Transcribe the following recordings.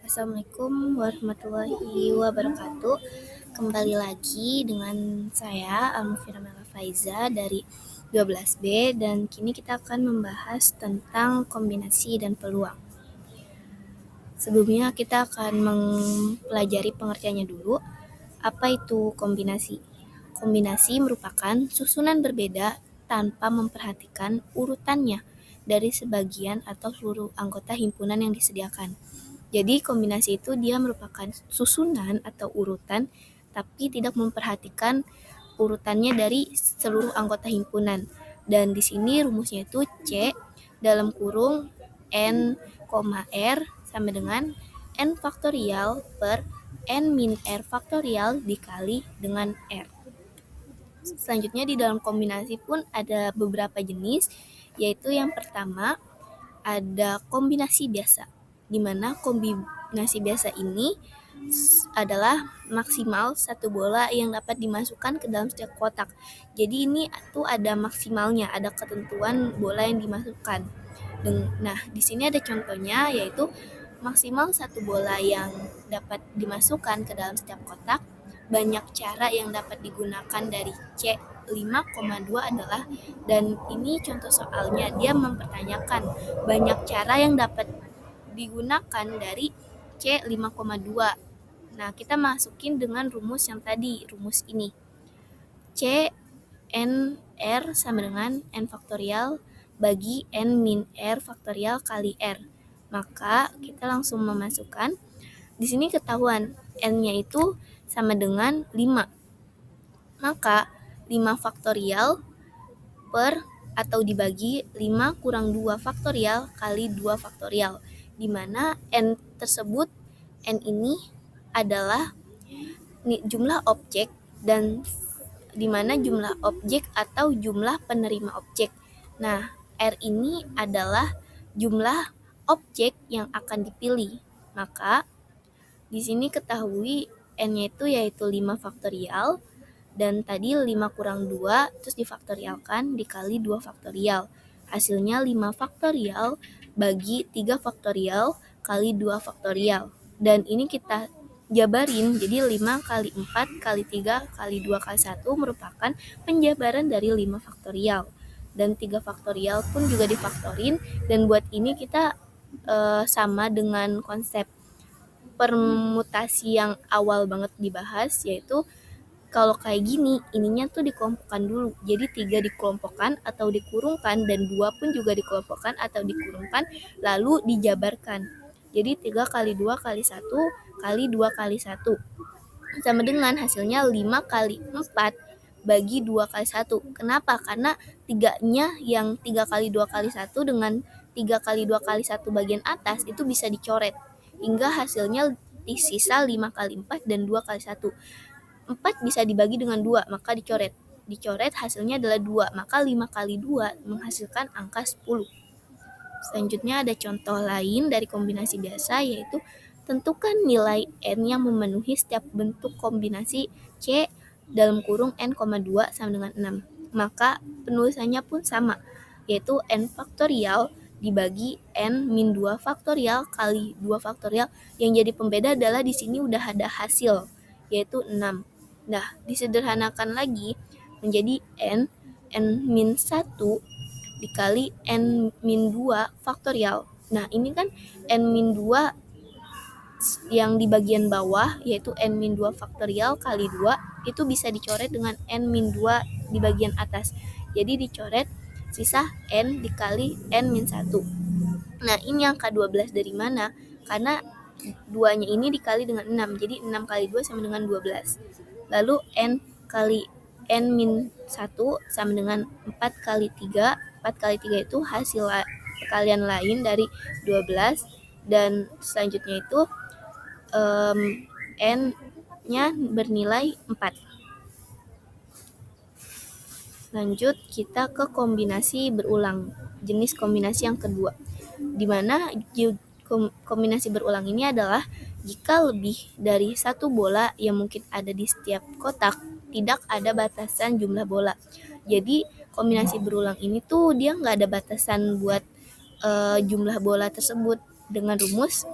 Assalamualaikum warahmatullahi wabarakatuh. Kembali lagi dengan saya Almufiramela Faiza dari 12B dan kini kita akan membahas tentang kombinasi dan peluang. Sebelumnya kita akan mempelajari pengertiannya dulu. Apa itu kombinasi? Kombinasi merupakan susunan berbeda tanpa memperhatikan urutannya dari sebagian atau seluruh anggota himpunan yang disediakan. Jadi kombinasi itu dia merupakan susunan atau urutan tapi tidak memperhatikan urutannya dari seluruh anggota himpunan. Dan di sini rumusnya itu C dalam kurung N, R sama dengan N faktorial per N min R faktorial dikali dengan R. Selanjutnya di dalam kombinasi pun ada beberapa jenis, yaitu yang pertama ada kombinasi biasa, di mana kombinasi biasa ini adalah maksimal satu bola yang dapat dimasukkan ke dalam setiap kotak. Jadi ini tuh ada maksimalnya, ada ketentuan bola yang dimasukkan. Nah, di sini ada contohnya yaitu maksimal satu bola yang dapat dimasukkan ke dalam setiap kotak. Banyak cara yang dapat digunakan dari C 5,2 adalah, dan ini contoh soalnya dia mempertanyakan banyak cara yang dapat digunakan dari C 5,2. Nah, kita masukin dengan rumus yang tadi, rumus ini. C N R sama dengan N faktorial bagi N min R faktorial kali R. Maka kita langsung memasukkan, di sini ketahuan N-nya itu sama dengan 5. Maka 5 faktorial per atau dibagi 5 kurang 2 faktorial kali 2 faktorial, di mana N tersebut, N ini adalah jumlah objek dan di mana jumlah objek atau jumlah penerima objek. Nah, R ini adalah jumlah objek yang akan dipilih. Maka di sini ketahui N-nya itu yaitu 5 faktorial dan tadi 5 kurang 2 terus difaktorialkan dikali 2 faktorial. Hasilnya 5 faktorial bagi 3 faktorial kali 2 faktorial. Dan ini kita jabarin, jadi 5 kali 4 kali 3 kali 2 kali 1 merupakan penjabaran dari 5 faktorial. Dan 3 faktorial pun juga difaktorin, dan buat ini kita sama dengan konsep permutasi yang awal banget dibahas, yaitu kalau kayak gini, ininya tuh dikelompokkan dulu. Jadi 3 dikelompokkan atau dikurungkan, dan 2 pun juga dikelompokkan atau dikurungkan, lalu dijabarkan. Jadi 3 kali 2 kali 1 kali 2 kali 1 sama dengan hasilnya 5 kali 4 bagi 2 kali 1. Kenapa? Karena 3-nya yang 3 kali 2 kali 1 dengan 3 kali 2 kali 1 bagian atas itu bisa dicoret, hingga hasilnya sisa 5 kali 4 dan 2 kali 1. 4 bisa dibagi dengan 2, maka dicoret. Dicoret hasilnya adalah 2, maka 5 kali 2 menghasilkan angka 10. Selanjutnya ada contoh lain dari kombinasi biasa, yaitu tentukan nilai N yang memenuhi setiap bentuk kombinasi C dalam kurung N,2 sama dengan 6. Maka penulisannya pun sama, yaitu N faktorial dibagi N min 2 faktorial kali 2 faktorial. Yang jadi pembeda adalah di sini udah ada hasil, yaitu 6. Nah, disederhanakan lagi menjadi N min 1 dikali N min 2 faktorial. Nah, ini kan N min 2 yang di bagian bawah, yaitu N min 2 faktorial kali 2, itu bisa dicoret dengan N min 2 di bagian atas. Jadi dicoret sisa N dikali N min 1. Nah, ini angka 12 dari mana? Karena 2-nya ini dikali dengan 6, jadi 6 kali 2 sama dengan 12. Lalu N kali N min 1 sama dengan 4 kali 3. 4 kali 3 itu hasil perkalian lain dari 12. Dan selanjutnya itu N-nya bernilai 4. Lanjut kita ke kombinasi berulang, jenis kombinasi yang kedua, di mana kombinasi berulang ini adalah jika lebih dari satu bola yang mungkin ada di setiap kotak, tidak ada batasan jumlah bola. Jadi kombinasi berulang ini tuh dia nggak ada batasan buat jumlah bola tersebut, dengan rumus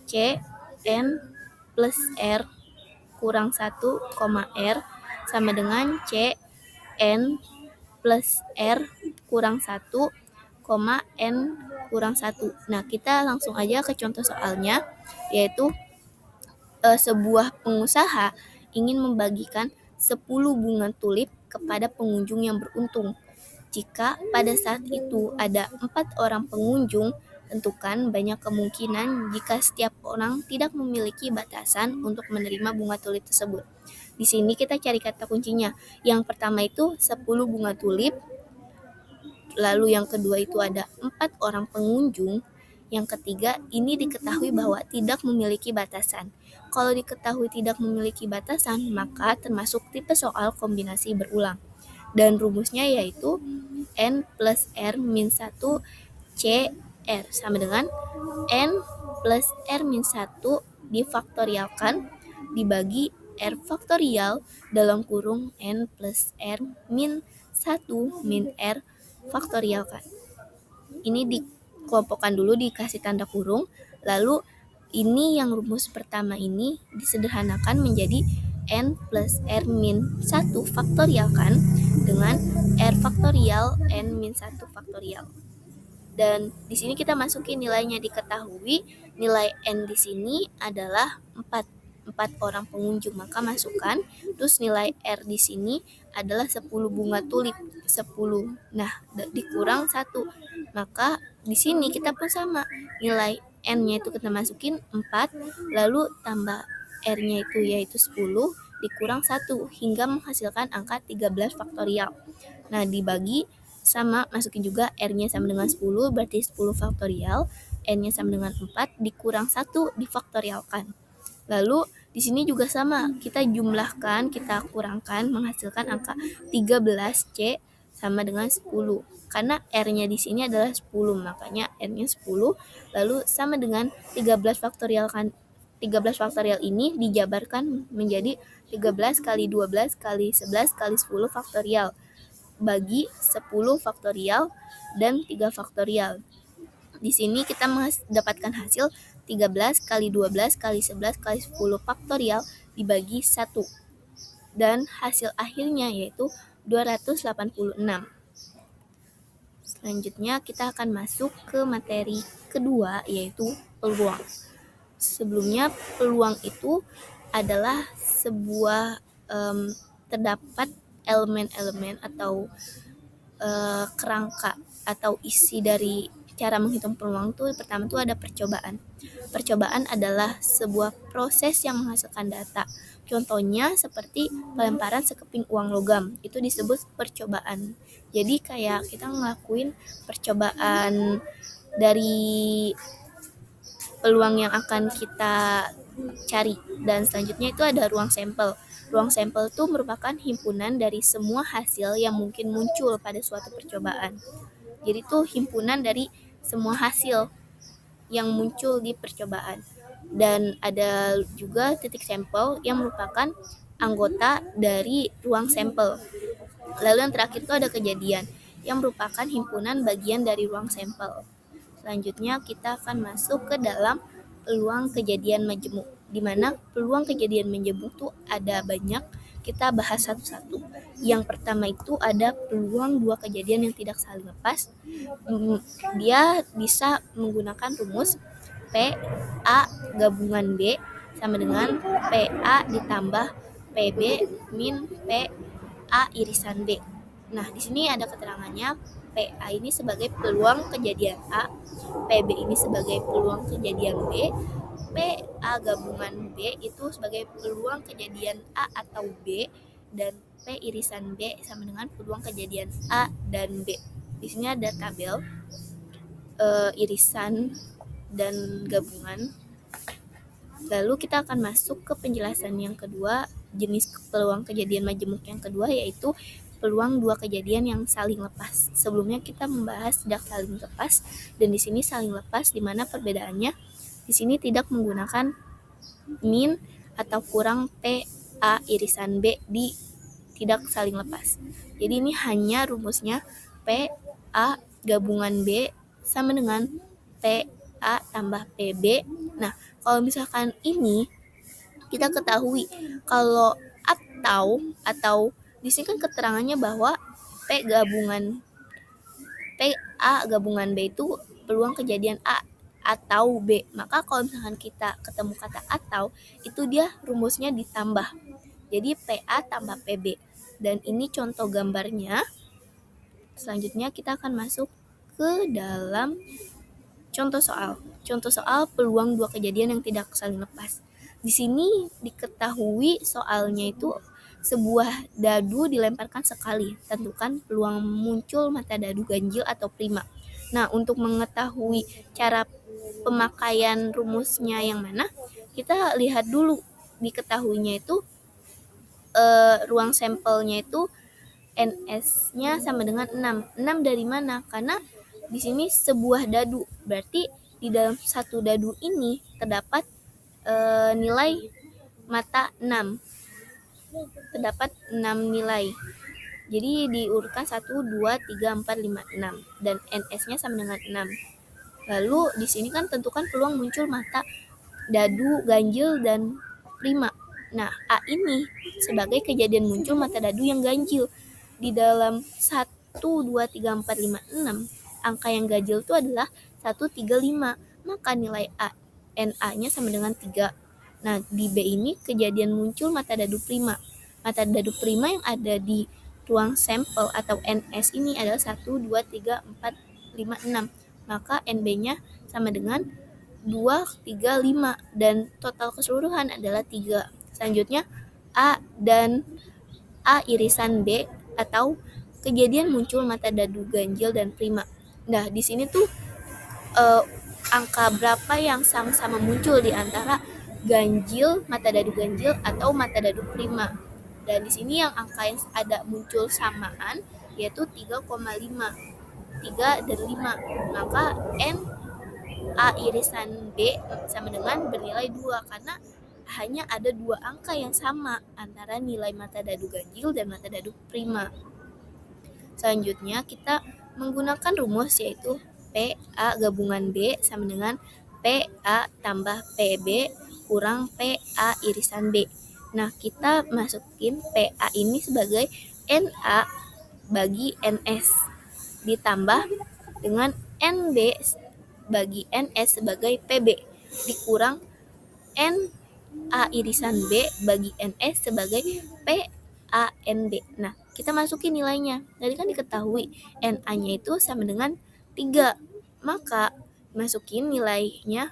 C N plus R kurang 1, R sama dengan C N plus R kurang 1, N kurang 1. Nah, kita langsung aja ke contoh soalnya, yaitu sebuah pengusaha ingin membagikan 10 bunga tulip kepada pengunjung yang beruntung. Jika pada saat itu ada 4 orang pengunjung, tentukan banyak kemungkinan jika setiap orang tidak memiliki batasan untuk menerima bunga tulip tersebut. Di sini kita cari kata kuncinya. Yang pertama itu 10 bunga tulip, lalu yang kedua itu ada 4 orang pengunjung, yang ketiga ini diketahui bahwa tidak memiliki batasan. Kalau diketahui tidak memiliki batasan, maka termasuk tipe soal kombinasi berulang. Dan rumusnya yaitu N plus R min 1 C R sama dengan N plus R min 1 difaktorialkan dibagi R faktorial dalam kurung N plus R min 1 min R faktorialkan. Ini dikelompokkan dulu, dikasih tanda kurung, lalu ini yang rumus pertama ini disederhanakan menjadi N plus R min 1 faktorialkan dengan R faktorial N min 1 faktorial. Dan di sini kita masukin nilainya, diketahui nilai N di sini adalah 4 orang pengunjung, maka masukkan. Terus nilai R di sini adalah 10 bunga tulip, 10. Nah, dikurang 1. Maka di sini kita pun sama, nilai N-nya itu kita masukin 4, lalu tambah R-nya itu yaitu 10 dikurang 1 hingga menghasilkan angka 13 faktorial. Nah, dibagi sama, masukin juga R-nya sama dengan 10, berarti 10 faktorial, N-nya sama dengan 4, dikurang 1, difaktorialkan. Lalu di sini juga sama, kita jumlahkan, kita kurangkan, menghasilkan angka 13C sama dengan 10. Karena R-nya di sini adalah 10, makanya N-nya 10, lalu sama dengan 13 faktorial kan. 13 faktorial ini dijabarkan menjadi 13 kali 12 kali 11 kali 10 faktorial bagi 10 faktorial dan 3 faktorial. Di sini kita mendapatkan hasil 13 kali 12 kali 11 kali 10 faktorial dibagi 1. Dan hasil akhirnya yaitu 286. Selanjutnya kita akan masuk ke materi kedua, yaitu peluang. Sebelumnya, peluang itu adalah sebuah terdapat elemen-elemen atau kerangka atau isi dari cara menghitung peluang itu. Pertama itu ada percobaan. Percobaan adalah sebuah proses yang menghasilkan data. Contohnya seperti pelemparan sekeping uang logam, itu disebut percobaan. Jadi kayak kita ngelakuin percobaan dari peluang yang akan kita cari. Dan selanjutnya itu ada ruang sampel. Ruang sampel itu merupakan himpunan dari semua hasil yang mungkin muncul pada suatu percobaan. Jadi itu himpunan dari semua hasil yang muncul di percobaan. Dan ada juga titik sampel yang merupakan anggota dari ruang sampel. Lalu yang terakhir itu ada kejadian yang merupakan himpunan bagian dari ruang sampel. Selanjutnya kita akan masuk ke dalam peluang kejadian majemuk, di mana peluang kejadian majemuk itu ada banyak. Kita bahas satu-satu. Yang pertama itu ada peluang dua kejadian yang tidak saling lepas. Dia bisa menggunakan rumus PA gabungan B sama dengan PA ditambah PB min PA irisan B. Nah, di sini ada keterangannya. PA ini sebagai peluang kejadian A, PB ini sebagai peluang kejadian B, PA gabungan B itu sebagai peluang kejadian A atau B, dan P irisan B sama dengan peluang kejadian A dan B. Di sini ada tabel irisan dan gabungan. Lalu kita akan masuk ke penjelasan yang kedua, jenis peluang kejadian majemuk yang kedua, yaitu peluang dua kejadian yang saling lepas. Sebelumnya kita membahas tidak saling lepas, dan di sini saling lepas, di mana perbedaannya di sini tidak menggunakan min atau kurang PA irisan B di tidak saling lepas. Jadi ini hanya rumusnya PA gabungan B sama dengan P PA tambah PB. Nah, kalau misalkan ini kita ketahui kalau atau di sini kan keterangannya bahwa P gabungan PA gabungan B itu peluang kejadian A atau B. Maka kalau misalkan kita ketemu kata atau, itu dia rumusnya ditambah. Jadi PA tambah PB. Dan ini contoh gambarnya. Selanjutnya kita akan masuk ke dalam contoh soal. Contoh soal peluang dua kejadian yang tidak saling lepas. Di sini diketahui soalnya itu sebuah dadu dilemparkan sekali. Tentukan peluang muncul mata dadu ganjil atau prima. Nah, untuk mengetahui cara pemakaian rumusnya yang mana, kita lihat dulu diketahuinya itu ruang sampelnya itu NS-nya sama dengan 6. 6 dari mana? Karena di sini sebuah dadu. Berarti di dalam satu dadu ini terdapat nilai mata 6. Terdapat 6 nilai. Jadi diurutkan 1, 2, 3, 4, 5, 6 dan NS-nya sama dengan 6. Lalu di sini kan tentukan peluang muncul mata dadu, ganjil dan prima. Nah, A ini sebagai kejadian muncul mata dadu yang ganjil. Di dalam 1, 2, 3, 4, 5, 6, angka yang ganjil itu adalah 1, 3, 5. Maka nilai A NA-nya sama dengan 3. Nah, di B ini kejadian muncul mata dadu prima. Mata dadu prima yang ada di ruang sampel atau NS ini adalah 1, 2, 3, 4, 5, 6. Maka NB-nya sama dengan 2, 3, 5 dan total keseluruhan adalah 3. Selanjutnya A dan A irisan B atau kejadian muncul mata dadu ganjil dan prima. Nah, di sini tuh angka berapa yang sama-sama muncul di antara ganjil, mata dadu ganjil atau mata dadu prima. Dan di sini yang angka yang ada muncul samaan yaitu 3,5. 3 dan 5. Maka N A irisan B sama dengan bernilai 2 karena hanya ada dua angka yang sama antara nilai mata dadu ganjil dan mata dadu prima. Selanjutnya kita menggunakan rumus yaitu PA gabungan B sama dengan PA tambah PB kurang PA irisan B. Nah, kita masukin PA ini sebagai NA bagi NS ditambah dengan NB bagi NS sebagai PB dikurang NA irisan B bagi NS sebagai PANB. Nah, kita masukin nilainya. Tadi kan diketahui NA-nya itu sama dengan 3. Maka masukin nilainya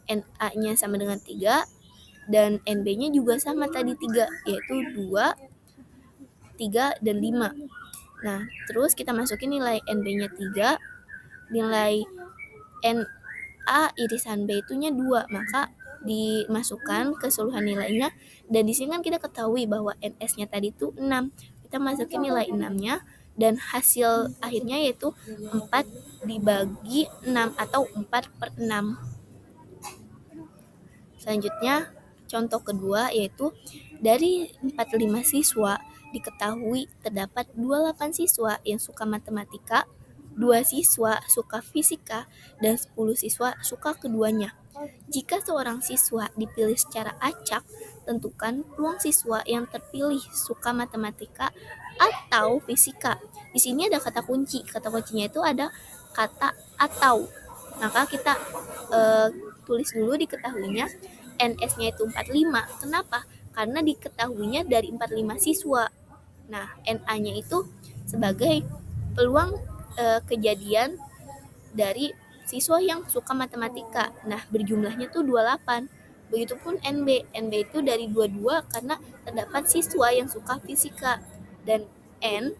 NA-nya sama dengan 3 dan NB-nya juga sama tadi 3 yaitu 2, 3 dan 5. Nah, terus kita masukin nilai NB-nya 3, nilai NA irisan B itunya 2, maka dimasukkan keseluruhan nilainya dan di sini kan kita ketahui bahwa NS-nya tadi itu 6. Kita masukin nilai 6-nya dan hasil akhirnya yaitu 4 dibagi 6 atau 4/6. Selanjutnya contoh kedua yaitu dari 45 siswa diketahui terdapat 28 siswa yang suka matematika, 2 siswa suka fisika, dan 10 siswa suka keduanya. Jika seorang siswa dipilih secara acak, tentukan peluang siswa yang terpilih suka matematika atau fisika. Di sini ada kata kunci. Kata kuncinya itu ada kata atau. Maka kita tulis dulu diketahuinya NS-nya itu 45. Kenapa? Karena diketahuinya dari 45 siswa. Nah, NA-nya itu sebagai peluang kejadian dari siswa yang suka matematika. Nah, berjumlahnya tuh 28. Begitupun NB. NB itu dari 22 karena terdapat siswa yang suka fisika. Dan N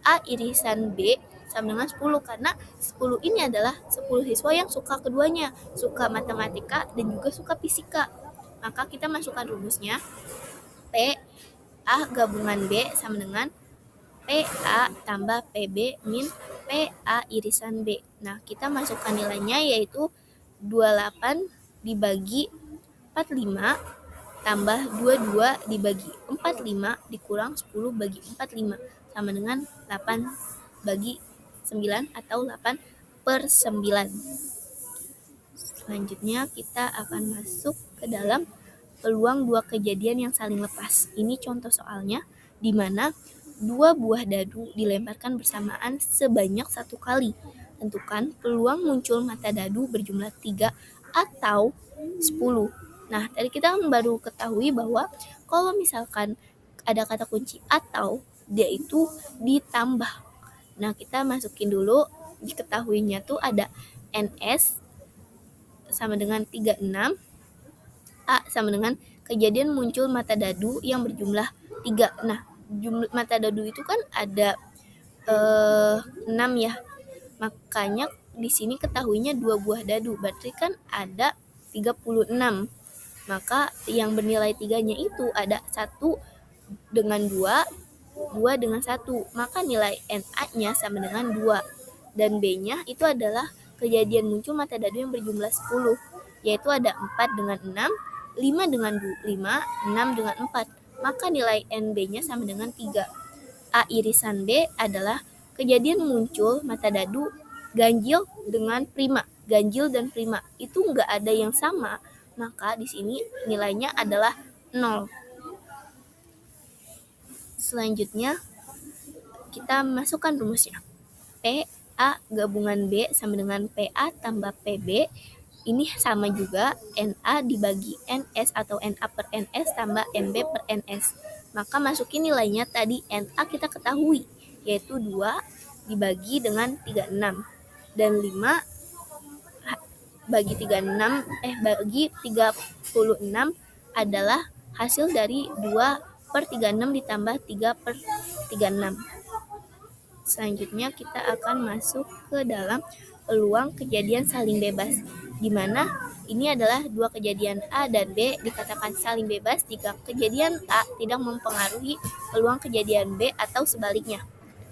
A irisan B sama dengan 10 karena 10 ini adalah 10 siswa yang suka keduanya, suka matematika dan juga suka fisika. Maka kita masukkan rumusnya P A gabungan B sama dengan PA tambah PB min PA irisan B. Nah, kita masukkan nilainya yaitu 28 dibagi 45 tambah 22 dibagi 45 dikurang 10 bagi 45 sama dengan 8 bagi 9 atau 8/9. Selanjutnya kita akan masuk ke dalam peluang dua kejadian yang saling lepas. Ini contoh soalnya di mana dua buah dadu dilemparkan bersamaan sebanyak 1 kali. Tentukan peluang muncul mata dadu berjumlah 3 atau 10. Nah, tadi kita baru ketahui bahwa kalau misalkan ada kata kunci atau, dia itu ditambah. Nah, kita masukin dulu, diketahuinya tuh ada NS sama dengan 36, A sama dengan kejadian muncul mata dadu yang berjumlah 3. Nah, jumlah mata dadu itu kan ada 6 ya. Makanya di sini ketahuinya 2 buah dadu, berarti kan ada 36. Maka yang bernilai 3-nya itu ada 1 dengan 2, 2 dengan 1. Maka nilai NA-nya sama dengan 2. Dan B-nya itu adalah kejadian muncul mata dadu yang berjumlah 10, yaitu ada 4 dengan 6, 5 dengan 5, 6 dengan 4. Maka nilai NB-nya sama dengan 3. A irisan B adalah kejadian muncul mata dadu ganjil dengan prima. Ganjil dan prima itu nggak ada yang sama, maka di sini nilainya adalah 0. Selanjutnya kita masukkan rumusnya. PA gabungan B sama dengan PA tambah PB. Ini sama juga, NA dibagi NS atau NA per NS tambah NB per NS. Maka masukin nilainya tadi, NA kita ketahui, yaitu 2 dibagi dengan 36. Dan 5 bagi 36 adalah hasil dari 2 per 36 ditambah 3 per 36. Selanjutnya kita akan masuk ke dalam peluang kejadian saling bebas, di mana ini adalah dua kejadian A dan B dikatakan saling bebas jika kejadian A tidak mempengaruhi peluang kejadian B atau sebaliknya.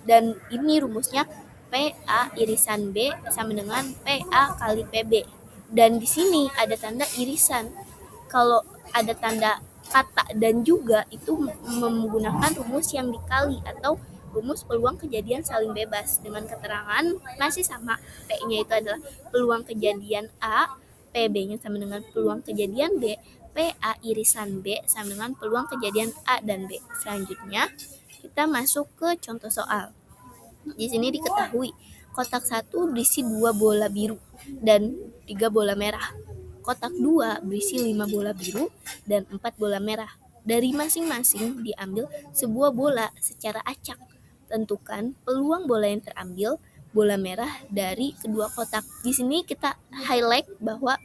Dan ini rumusnya PA irisan B sama dengan PA kali PB. Dan di sini ada tanda irisan. Kalau ada tanda kata dan juga itu menggunakan rumus yang dikali atau rumus peluang kejadian saling bebas dengan keterangan masih sama. P-nya itu adalah peluang kejadian A, PB-nya sama dengan peluang kejadian B, PA irisan B sama dengan peluang kejadian A dan B. Selanjutnya kita masuk ke contoh soal. Di sini diketahui kotak 1 berisi 2 bola biru dan 3 bola merah. Kotak 2 berisi 5 bola biru dan 4 bola merah. Dari masing-masing diambil sebuah bola secara acak. Tentukan peluang bola yang terambil bola merah dari kedua kotak. Di sini kita highlight bahwa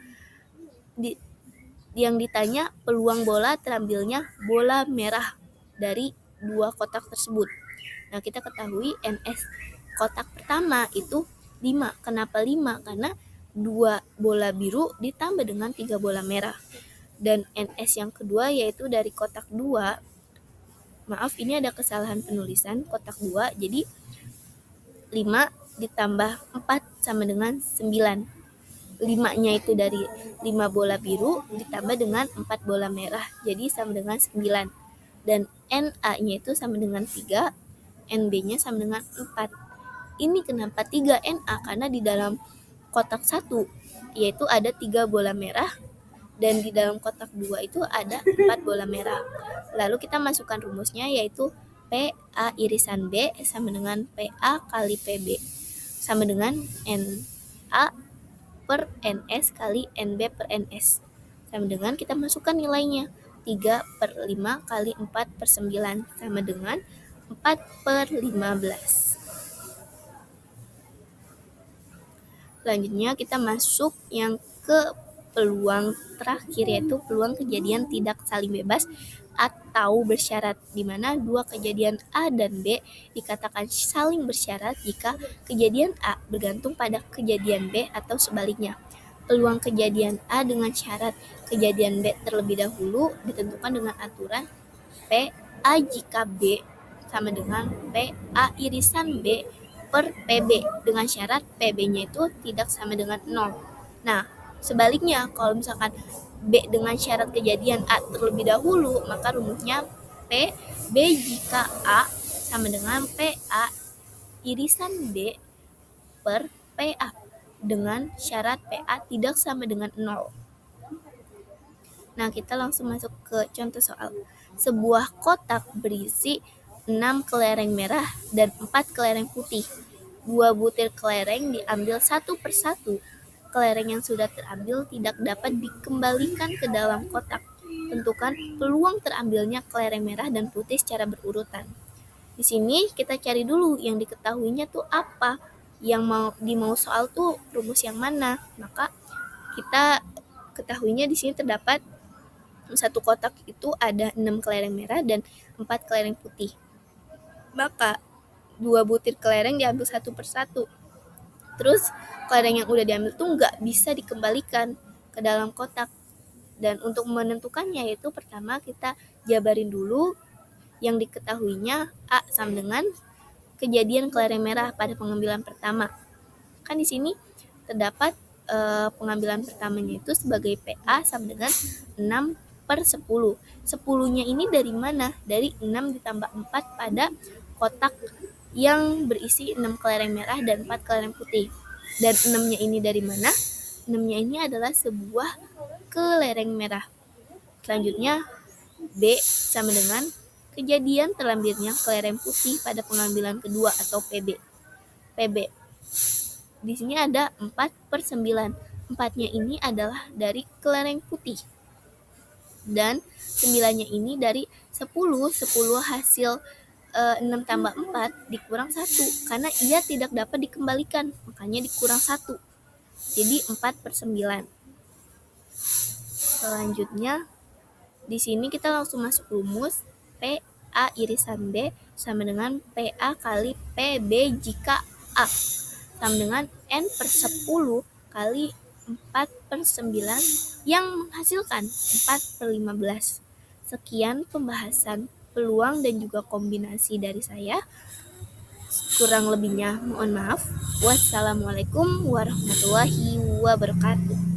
yang ditanya peluang bola terambilnya bola merah dari dua kotak tersebut. Nah, kita ketahui NS kotak pertama itu 5. Kenapa 5? Karena 2 bola biru ditambah dengan 3 bola merah. Dan NS yang kedua yaitu dari kotak 2. Maaf, ini ada kesalahan penulisan, kotak 2. Jadi 5 ditambah 4 sama dengan 9. 5-nya itu dari 5 bola biru ditambah dengan 4 bola merah. Jadi sama dengan 9. Dan NA-nya itu sama dengan 3, NB-nya sama dengan 4. Ini kenapa 3 NA? Karena di dalam kotak 1 yaitu ada 3 bola merah dan di dalam kotak 2 itu ada 4 bola merah. Lalu kita masukkan rumusnya yaitu PA irisan B sama dengan PA kali PB sama dengan NA per NS kali NB per NS. Sama dengan kita masukkan nilainya 3 per 5 kali 4 per 9 sama dengan 4 per 15. Selanjutnya kita masuk yang ke peluang terakhir yaitu peluang kejadian tidak saling bebas atau bersyarat, di mana dua kejadian A dan B dikatakan saling bersyarat jika kejadian A bergantung pada kejadian B atau sebaliknya. Peluang kejadian A dengan syarat kejadian B terlebih dahulu ditentukan dengan aturan PA jika B sama dengan PA irisan B per PB dengan syarat PB-nya itu tidak sama dengan 0. Nah, sebaliknya kalau misalkan B dengan syarat kejadian A terlebih dahulu, maka rumusnya PB jika A sama dengan PA irisan B per PA. dengan syarat PA tidak sama dengan 0. Nah, kita langsung masuk ke contoh soal. Sebuah kotak berisi 6 kelereng merah dan 4 kelereng putih. 2 butir kelereng diambil satu persatu. Kelereng yang sudah terambil tidak dapat dikembalikan ke dalam kotak. Tentukan peluang terambilnya kelereng merah dan putih secara berurutan. Di sini kita cari dulu yang diketahuinya tuh apa. Yang mau soal tuh rumus yang mana. Maka kita ketahuinya di sini terdapat satu kotak itu ada 6 kelereng merah dan 4 kelereng putih. Maka 2 butir kelereng diambil satu persatu. Terus kelereng yang udah diambil tuh nggak bisa dikembalikan ke dalam kotak. Dan untuk menentukannya yaitu pertama kita jabarin dulu yang diketahuinya A sama dengan kejadian kelereng merah pada pengambilan pertama. Kan di sini terdapat pengambilan pertamanya itu sebagai PA sama dengan 6/10. 10-nya ini dari mana? Dari 6 ditambah 4 pada kotak yang berisi 6 kelereng merah dan 4 kelereng putih. Dan 6-nya ini dari mana? 6-nya ini adalah sebuah kelereng merah. Selanjutnya B sama dengan kejadian terlambatnya kelereng putih pada pengambilan kedua atau PB. Di sini ada 4/9. 4-nya ini adalah dari kelereng putih. Dan 9-nya ini dari 10. 10 hasil 6 tambah 4 dikurang 1. Karena ia tidak dapat dikembalikan, makanya dikurang 1. Jadi 4/9. Selanjutnya, di sini kita langsung masuk rumus PA irisan B sama dengan PA kali PB jika A sama dengan N/10 kali 4/9 yang menghasilkan 4/15. Sekian pembahasan peluang dan juga kombinasi dari saya. Kurang lebihnya mohon maaf. Wassalamualaikum warahmatullahi wabarakatuh.